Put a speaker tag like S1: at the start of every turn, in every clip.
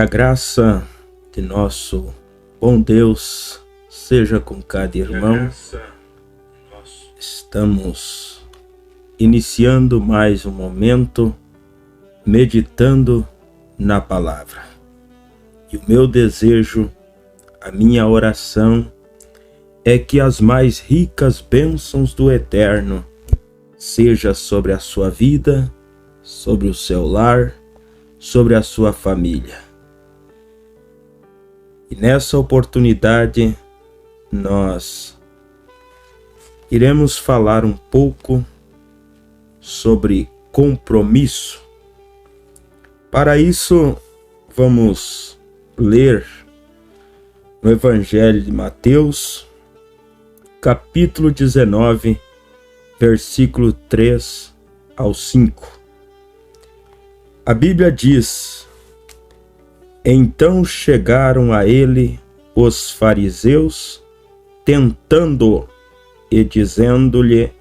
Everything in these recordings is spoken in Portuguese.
S1: A graça de nosso bom Deus seja com cada irmão. Estamos iniciando mais um momento meditando na palavra. E o meu desejo, a minha oração é que as mais ricas bênçãos do Eterno seja sobre a sua vida, sobre o seu lar, sobre a sua família. E nessa oportunidade, nós iremos falar um pouco sobre compromisso. Para isso, vamos ler no Evangelho de Mateus, capítulo 19, versículo 3 ao 5. A Bíblia diz: Então chegaram a ele os fariseus, tentando-o e dizendo-lhe: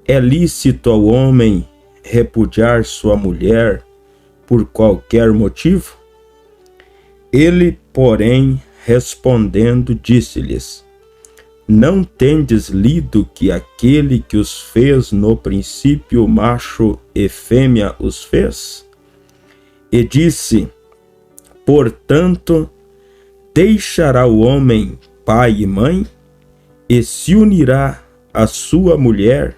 S1: É lícito ao homem repudiar sua mulher por qualquer motivo? Ele, porém, respondendo, disse-lhes: Não tendes lido que aquele que os fez no princípio macho e fêmea os fez? E disse: Portanto, deixará o homem pai e mãe, e se unirá à sua mulher,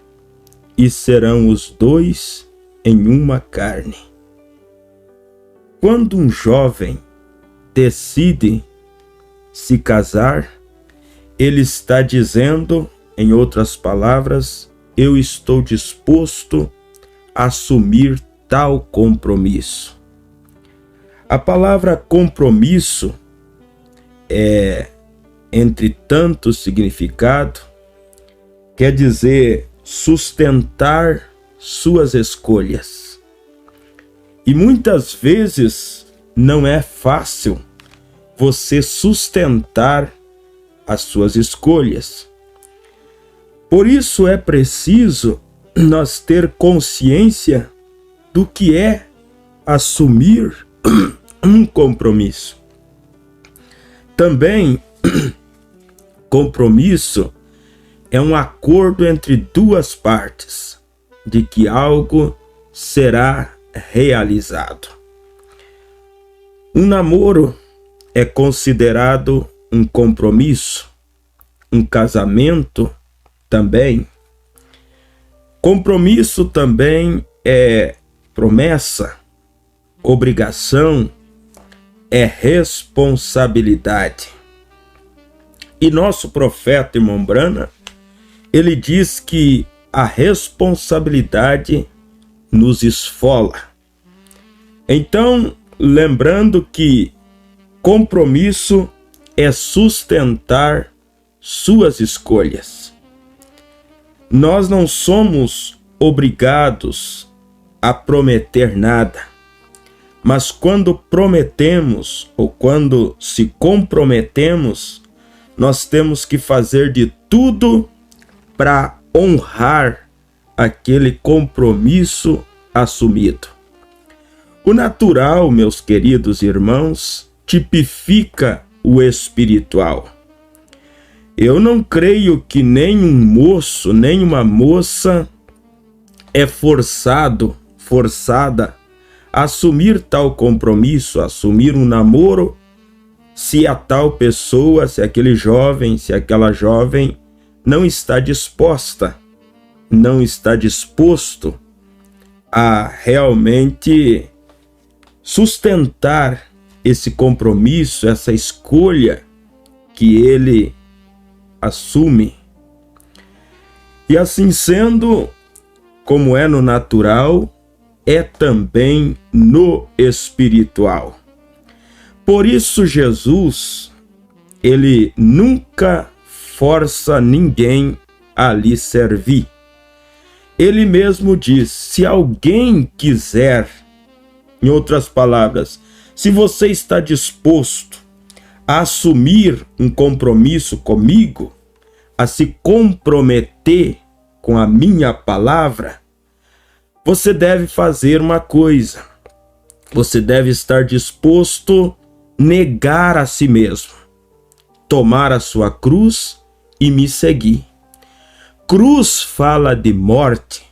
S1: e serão os dois em uma carne. Quando um jovem decide se casar, ele está dizendo, em outras palavras, eu estou disposto a assumir tal compromisso. A palavra compromisso entre tanto significado, quer dizer sustentar suas escolhas. E muitas vezes não é fácil você sustentar as suas escolhas. Por isso é preciso nós ter consciência do que é assumir um compromisso. Também, compromisso é um acordo entre duas partes de que algo será realizado. Um namoro é considerado um compromisso, um casamento também. Compromisso também é promessa, obrigação, é responsabilidade. E nosso profeta, irmão Brana, ele diz que a responsabilidade nos esfola. Então, lembrando que compromisso é sustentar suas escolhas. Nós não somos obrigados a prometer nada. Mas quando prometemos ou quando se comprometemos, nós temos que fazer de tudo para honrar aquele compromisso assumido. O natural, meus queridos irmãos, tipifica o espiritual. Eu não creio que nenhum moço, nenhuma moça é forçada a assumir tal compromisso, assumir um namoro, se a tal pessoa, se aquele jovem, se aquela jovem não está disposta, não está disposto a realmente sustentar esse compromisso, essa escolha que ele assume. E assim sendo, como é no natural, é também no espiritual. Por isso Jesus, ele nunca força ninguém a lhe servir. Ele mesmo diz: se alguém quiser, em outras palavras, se você está disposto a assumir um compromisso comigo, a se comprometer com a minha palavra, você deve fazer uma coisa. Você deve estar disposto negar a si mesmo, tomar a sua cruz e me seguir. Cruz fala de morte,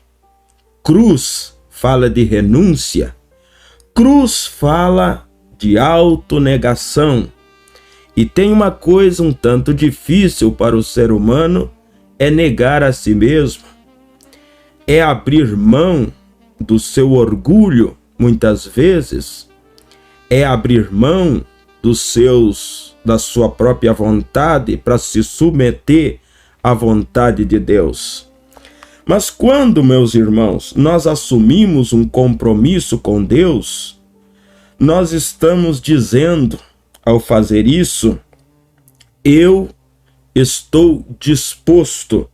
S1: cruz fala de renúncia, cruz fala de autonegação. E tem uma coisa um tanto difícil para o ser humano, é negar a si mesmo, é abrir mão do seu orgulho, muitas vezes, é abrir mão da sua própria vontade para se submeter à vontade de Deus. Mas quando, meus irmãos, nós assumimos um compromisso com Deus, nós estamos dizendo, ao fazer isso, eu estou disposto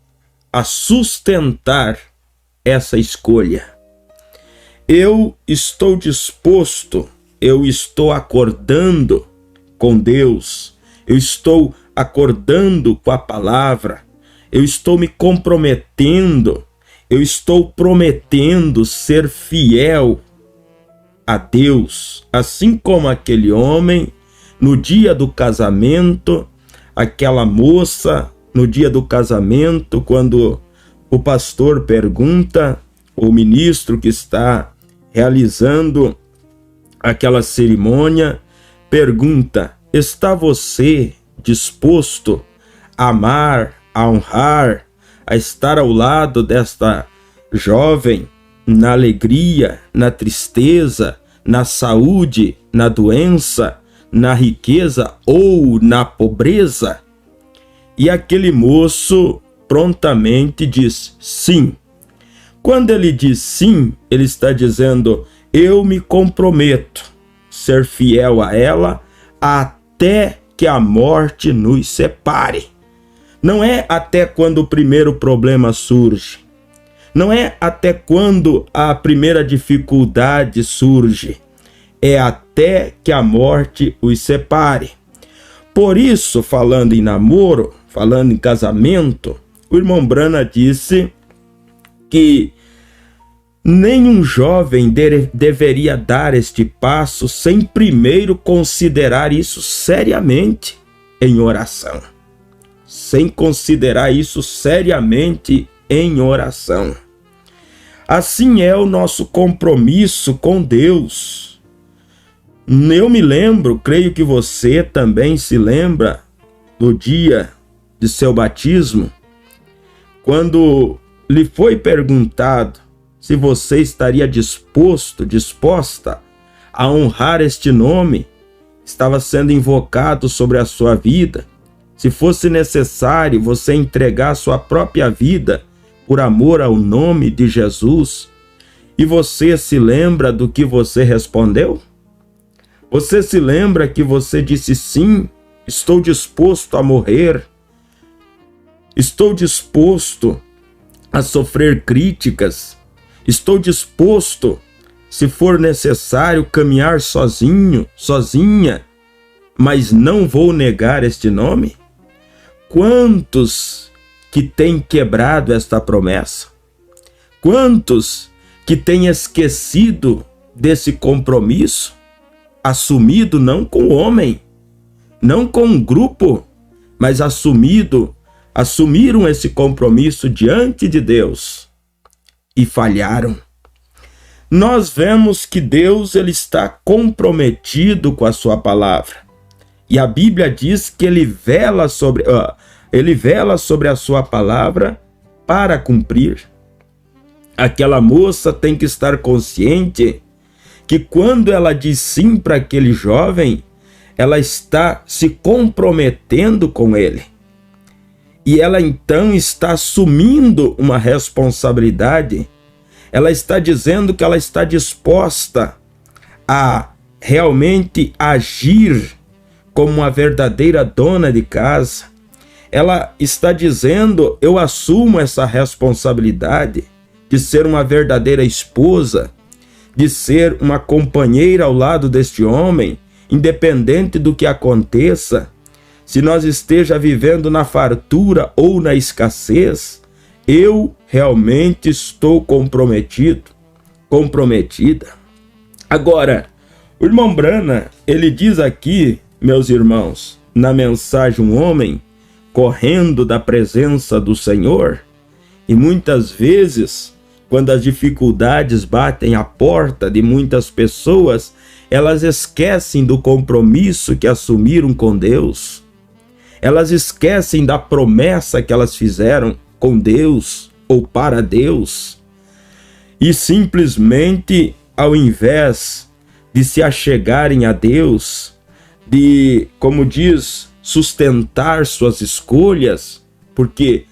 S1: a sustentar essa escolha. Eu estou disposto, eu estou acordando com Deus, eu estou acordando com a palavra, eu estou me comprometendo, eu estou prometendo ser fiel a Deus, assim como aquele homem no dia do casamento, aquela moça no dia do casamento, quando o pastor pergunta, o ministro que está realizando aquela cerimônia, pergunta: está você disposto a amar, a honrar, a estar ao lado desta jovem na alegria, na tristeza, na saúde, na doença, na riqueza ou na pobreza? E aquele moço prontamente diz sim. Quando ele diz sim, ele está dizendo: eu me comprometo a ser fiel a ela até que a morte nos separe. Não é até quando o primeiro problema surge. Não é até quando a primeira dificuldade surge. É até que a morte os separe. Por isso, falando em namoro, falando em casamento, o irmão Brana disse que nenhum jovem deveria dar este passo sem primeiro considerar isso seriamente em oração. Sem considerar isso seriamente em oração. Assim é o nosso compromisso com Deus. Eu me lembro, creio que você também se lembra, do dia de seu batismo, quando lhe foi perguntado se você estaria disposta a honrar este nome, estava sendo invocado sobre a sua vida, se fosse necessário você entregar sua própria vida por amor ao nome de Jesus. E você se lembra do que você respondeu? Você se lembra que você disse sim, estou disposto a morrer, estou disposto a sofrer críticas, estou disposto, se for necessário, caminhar sozinho, sozinha, mas não vou negar este nome? Quantos que têm quebrado esta promessa? Quantos que têm esquecido desse compromisso, assumido não com o homem, não com um grupo, mas assumiram esse compromisso diante de Deus e falharam? Nós vemos que Deus ele está comprometido com a sua palavra. E a Bíblia diz que ele vela sobre a sua palavra para cumprir. Aquela moça tem que estar consciente que quando ela diz sim para aquele jovem, ela está se comprometendo com ele. E ela então está assumindo uma responsabilidade. Ela está dizendo que ela está disposta a realmente agir como uma verdadeira dona de casa. Ela está dizendo: eu assumo essa responsabilidade de ser uma verdadeira esposa, de ser uma companheira ao lado deste homem, independente do que aconteça. Se nós esteja vivendo na fartura ou na escassez, eu realmente estou comprometida. Agora, O irmão Branham, ele diz aqui, meus irmãos, na mensagem Um Homem Correndo da Presença do Senhor, e muitas vezes, quando as dificuldades batem à porta de muitas pessoas, elas esquecem do compromisso que assumiram com Deus. Elas esquecem da promessa que elas fizeram com Deus ou para Deus. E simplesmente, ao invés de se achegarem a Deus, de, como diz, sustentar suas escolhas, porque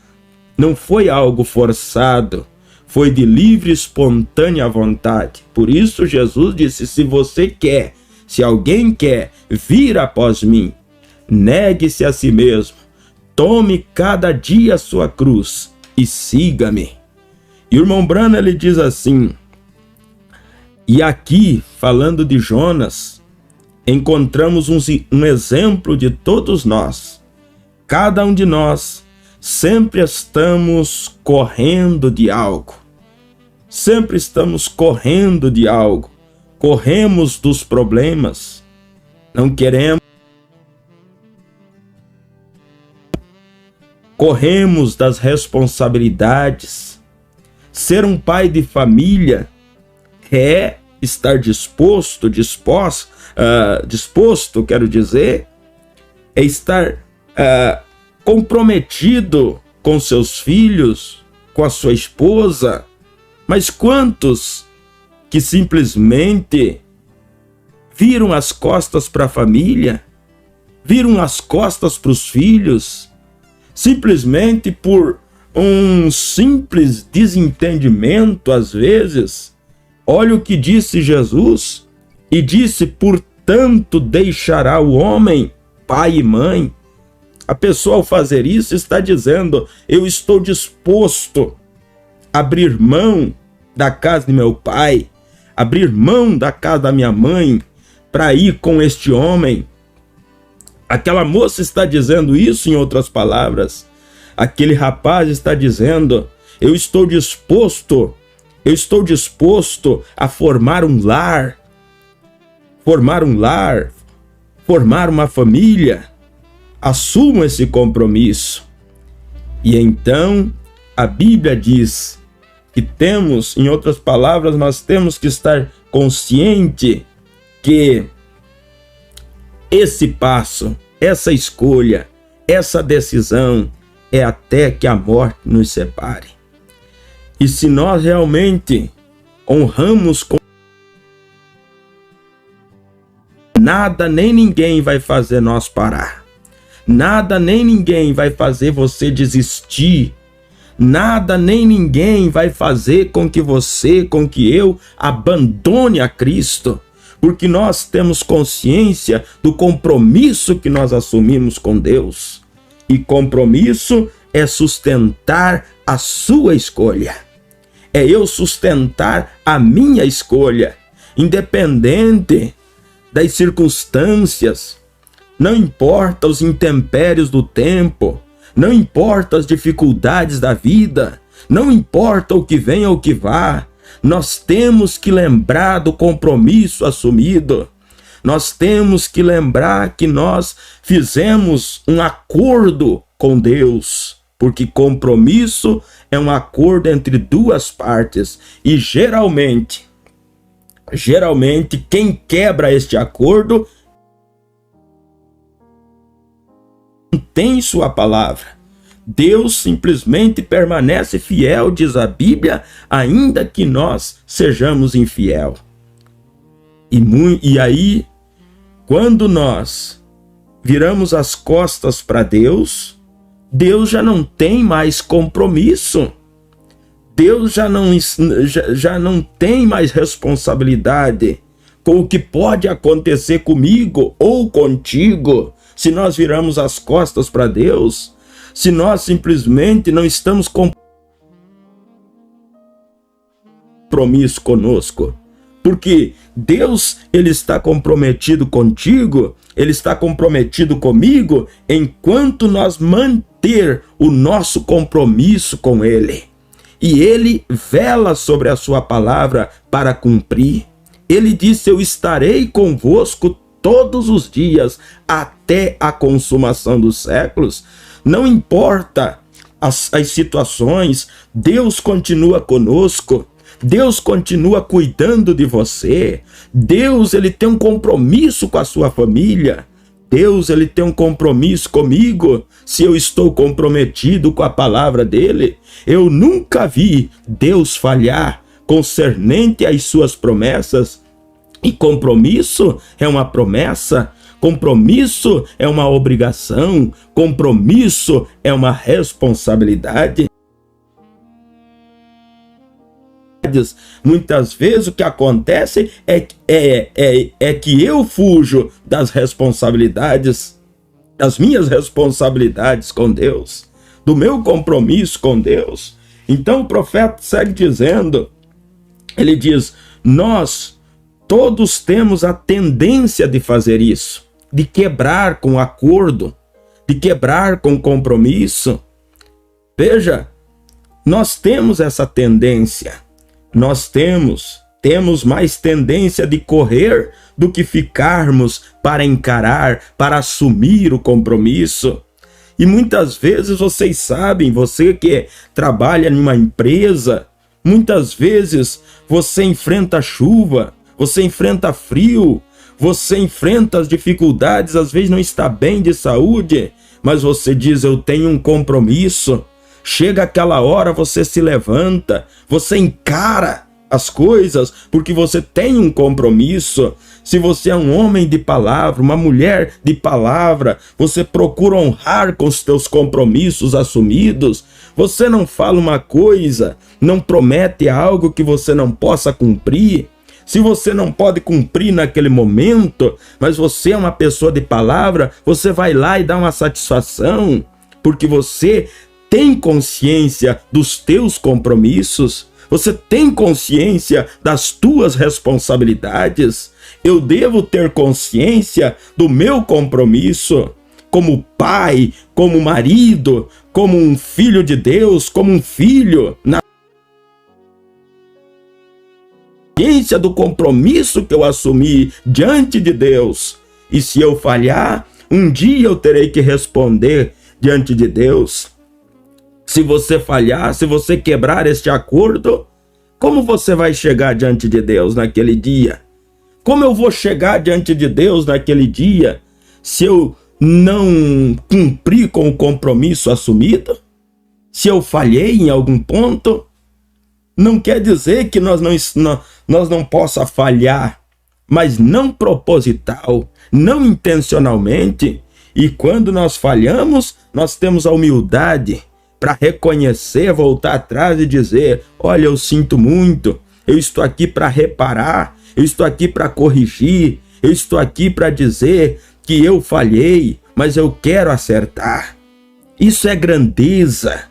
S1: não foi algo forçado, foi de livre e espontânea vontade. Por isso Jesus disse: se você quer, se alguém quer vir após mim, negue-se a si mesmo, tome cada dia a sua cruz e siga-me. E o irmão Branham, ele diz assim, e aqui, falando de Jonas, encontramos um exemplo de todos nós. Cada um de nós sempre estamos correndo de algo. Sempre estamos correndo de algo. Corremos dos problemas. Não queremos. Corremos das responsabilidades. Ser um pai de família é estar disposto, quero dizer, é estar comprometido com seus filhos, com a sua esposa. Mas quantos que simplesmente viram as costas para a família, viram as costas para os filhos, simplesmente por um simples desentendimento, às vezes? Olha o que disse Jesus, e disse: portanto deixará o homem pai e mãe. A pessoa, ao fazer isso, está dizendo: eu estou disposto a abrir mão da casa de meu pai, abrir mão da casa da minha mãe, para ir com este homem. Aquela moça está dizendo isso, em outras palavras. Aquele rapaz está dizendo: eu estou disposto a formar um lar, formar uma família. Assumo esse compromisso. E então a Bíblia diz que temos, em outras palavras, nós temos que estar consciente que esse passo, essa escolha, essa decisão é até que a morte nos separe. E se nós realmente honramos com nada nem ninguém vai fazer nós parar. Nada nem ninguém vai fazer você desistir. Nada nem ninguém vai fazer com que eu abandone a Cristo. Porque nós temos consciência do compromisso que nós assumimos com Deus. E compromisso é sustentar a sua escolha. É eu sustentar a minha escolha, independente das circunstâncias. Não importa os intempéries do tempo, não importa as dificuldades da vida, não importa o que venha ou o que vá, nós temos que lembrar do compromisso assumido. Nós temos que lembrar que nós fizemos um acordo com Deus, porque compromisso é um acordo entre duas partes, e geralmente quem quebra este acordo tem sua palavra. Deus simplesmente permanece fiel, diz a Bíblia, ainda que nós sejamos infiel. E aí, quando nós viramos as costas para Deus, Deus já não tem mais compromisso. Deus já não tem mais responsabilidade com o que pode acontecer comigo ou contigo. Se nós viramos as costas para Deus, se nós simplesmente não estamos com compromisso conosco, porque Deus, ele está comprometido contigo, ele está comprometido comigo, enquanto nós manter o nosso compromisso com ele. E ele vela sobre a sua palavra para cumprir. Ele disse: eu estarei convosco todos os dias até a consumação dos séculos. Não importa as situações, Deus continua conosco. Deus continua cuidando de você. Deus, ele tem um compromisso com a sua família. Deus, ele tem um compromisso comigo. Se eu estou comprometido com a palavra dele, eu nunca vi Deus falhar concernente às suas promessas. E compromisso é uma promessa, compromisso é uma obrigação, compromisso é uma responsabilidade. Muitas vezes o que acontece é que eu fujo das responsabilidades, das minhas responsabilidades com Deus, do meu compromisso com Deus. Então o profeta segue dizendo, ele diz: nós todos temos a tendência de fazer isso, de quebrar com acordo, de quebrar com compromisso. Veja, nós temos essa tendência. Nós temos mais tendência de correr do que ficarmos para encarar, para assumir o compromisso. E muitas vezes vocês sabem, você que trabalha em uma empresa, muitas vezes você enfrenta chuva, você enfrenta frio, você enfrenta as dificuldades, às vezes não está bem de saúde, mas você diz: eu tenho um compromisso. Chega aquela hora, você se levanta, você encara as coisas, porque você tem um compromisso. Se você é um homem de palavra, uma mulher de palavra, você procura honrar com os teus compromissos assumidos. Você não fala uma coisa, não promete algo que você não possa cumprir. Se você não pode cumprir naquele momento, mas você é uma pessoa de palavra, você vai lá e dá uma satisfação, porque você tem consciência dos teus compromissos, você tem consciência das tuas responsabilidades. Eu devo ter consciência do meu compromisso como pai, como marido, como um filho de Deus, como um filho, na consciência do compromisso que eu assumi diante de Deus. E se eu falhar, um dia eu terei que responder diante de Deus. Se você falhar, se você quebrar este acordo, como você vai chegar diante de Deus naquele dia? Como eu vou chegar diante de Deus naquele dia se eu não cumprir com o compromisso assumido? Se eu falhei em algum ponto? Não quer dizer que nós não possa falhar, mas não proposital, não intencionalmente. E quando nós falhamos, nós temos a humildade para reconhecer, voltar atrás e dizer: olha, eu sinto muito, eu estou aqui para reparar, eu estou aqui para corrigir, eu estou aqui para dizer que eu falhei, mas eu quero acertar. Isso é grandeza,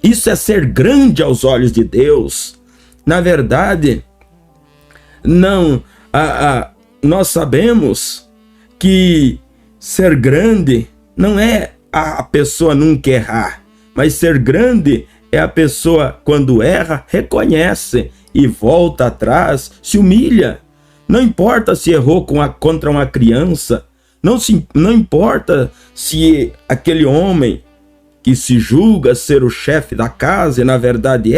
S1: isso é ser grande aos olhos de Deus. Na verdade, nós sabemos que ser grande não é a pessoa nunca errar, mas ser grande é a pessoa, quando erra, reconhece e volta atrás, se humilha. Não importa se errou contra uma criança, não importa se aquele homem que se julga ser o chefe da casa, e na verdade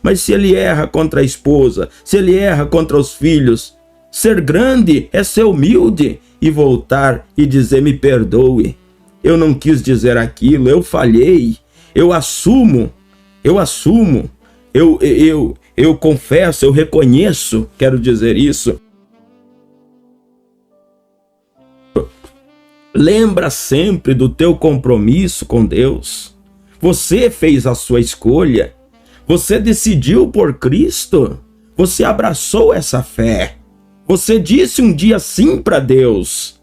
S1: mas se ele erra contra a esposa, se ele erra contra os filhos, ser grande é ser humilde e voltar e dizer: me perdoe, eu não quis dizer aquilo, eu falhei. Eu assumo, eu confesso, eu reconheço, quero dizer isso. Lembra sempre do teu compromisso com Deus. Você fez a sua escolha, você decidiu por Cristo, você abraçou essa fé, você disse um dia sim para Deus.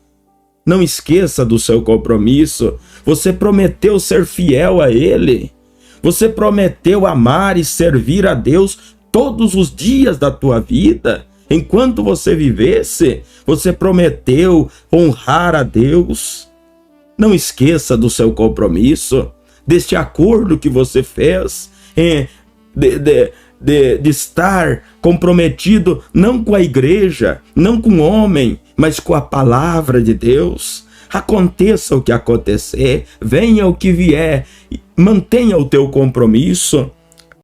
S1: Não esqueça do seu compromisso. Você prometeu ser fiel a Ele. Você prometeu amar e servir a Deus todos os dias da tua vida. Enquanto você vivesse, você prometeu honrar a Deus. Não esqueça do seu compromisso, deste acordo que você fez, de estar comprometido não com a igreja, não com o homem, mas com a palavra de Deus. Aconteça o que acontecer, venha o que vier, mantenha o teu compromisso.